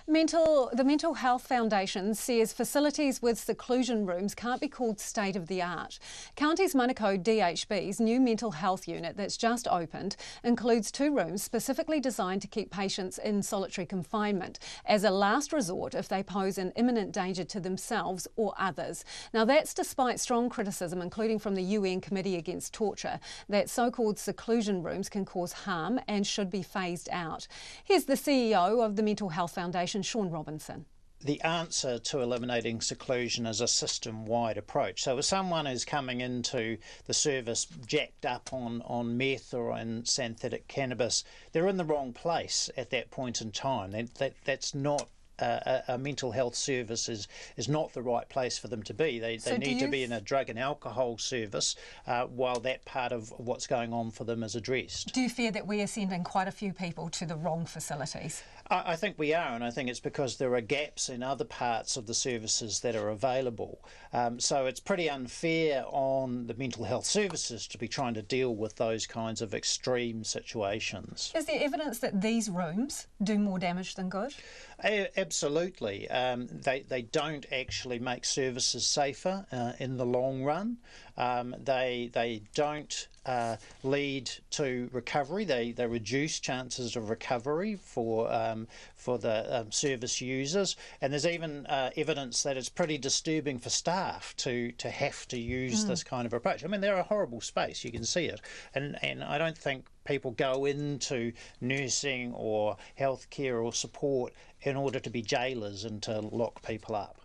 The Mental Health Foundation says facilities with seclusion rooms can't be called state-of-the-art. Counties Manukau DHB's new mental health unit that's just opened includes 2 rooms specifically designed to keep patients in solitary confinement as a last resort if they pose an imminent danger to themselves or others. Now that's despite strong criticism, including from the UN Committee Against Torture, that so-called seclusion rooms can cause harm and should be phased out. Here's the CEO of the Mental Health Foundation, Sean Robinson. The answer to eliminating seclusion is a system-wide approach. So if someone is coming into the service jacked up on meth or on synthetic cannabis, they're in the wrong place at that point in time. That's not a mental health service is not the right place for them to be. They need to be in a drug and alcohol service while that part of what's going on for them is addressed. Do you fear that we are sending quite a few people to the wrong facilities? I think we are, and I think it's because there are gaps in other parts of the services that are available. So it's pretty unfair on the mental health services to be trying to deal with those kinds of extreme situations. Is there evidence that these rooms do more damage than good? Absolutely. They don't actually make services safer in the long run. They don't lead to recovery. They reduce chances of recovery for the service users, and there's even evidence that it's pretty disturbing for staff to have to use this kind of approach. I mean, they're a horrible space, you can see it, and I don't think people go into nursing or healthcare or support in order to be jailers and to lock people up.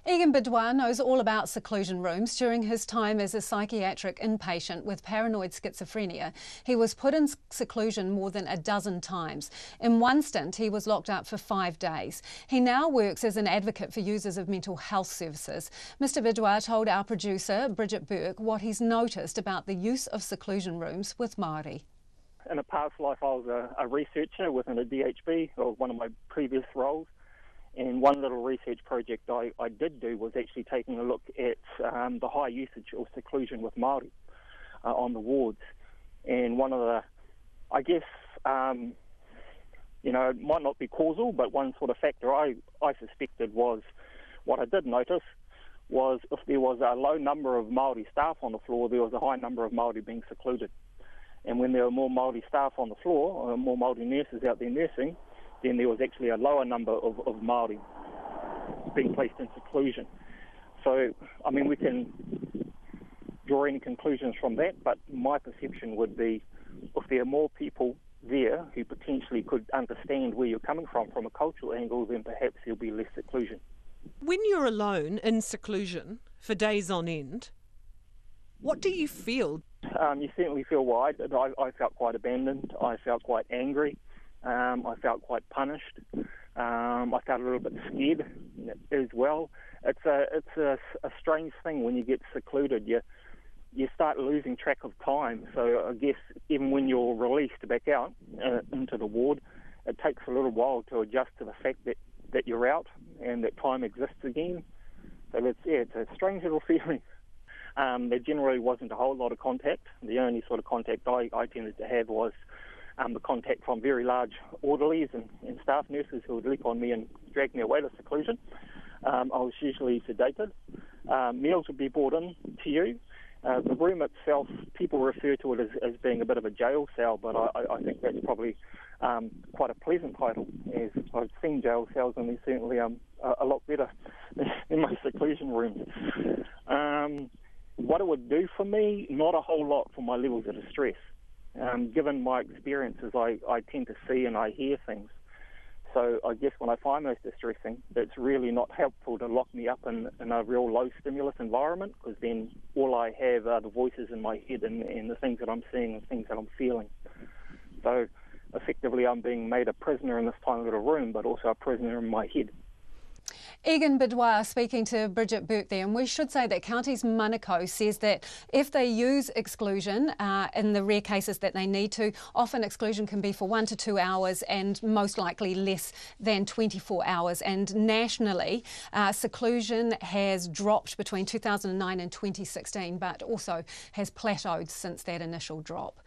Egan Bidois knows all about seclusion rooms. During his time as a psychiatric inpatient with paranoid schizophrenia, he was put in seclusion more than a dozen times. In one stint, he was locked up for 5 days. He now works as an advocate for users of mental health services. Mr. Bidois told our producer, Bridget Burke, what he's noticed about the use of seclusion rooms with Māori. In a past life, I was a researcher within a DHB, or one of my previous roles. And one little research project I did do was actually taking a look at the high usage of seclusion with Māori on the wards. And one of the, I guess, it might not be causal, but one sort of factor I suspected was, what I did notice was if there was a low number of Māori staff on the floor, there was a high number of Māori being secluded. And when there were more Māori staff on the floor, or more Māori nurses out there nursing, then there was actually a lower number of Māori being placed in seclusion. So, I mean, we can draw any conclusions from that, but my perception would be if there are more people there who potentially could understand where you're coming from a cultural angle, then perhaps there'll be less seclusion. When you're alone in seclusion for days on end, what do you feel? You certainly feel wide. I felt quite abandoned. I felt quite angry. I felt quite punished. I felt a little bit scared as well. It's a strange thing when you get secluded. You start losing track of time. So I guess even when you're released back out into the ward, it takes a little while to adjust to the fact that you're out and that time exists again. So it's a strange little feeling. There generally wasn't a whole lot of contact. The only sort of contact I tended to have was the contact from very large orderlies and staff nurses who would leap on me and drag me away to seclusion. I was usually sedated. Meals would be brought in to you. The room itself, people refer to it as being a bit of a jail cell, but I think that's probably quite a pleasant title, as I've seen jail cells and they're certainly a lot better than my seclusion rooms. What it would do for me, not a whole lot for my levels of distress. Given my experiences, I tend to see and I hear things. So I guess when I find most distressing, it's really not helpful to lock me up in a real low stimulus environment, because then all I have are the voices in my head and the things that I'm seeing and things that I'm feeling. So effectively I'm being made a prisoner in this tiny little room, but also a prisoner in my head. Egan Bidois speaking to Bridget Burke there, and we should say that Counties Manukau says that if they use exclusion in the rare cases that they need to, often exclusion can be for 1 to 2 hours and most likely less than 24 hours. And nationally, seclusion has dropped between 2009 and 2016, but also has plateaued since that initial drop.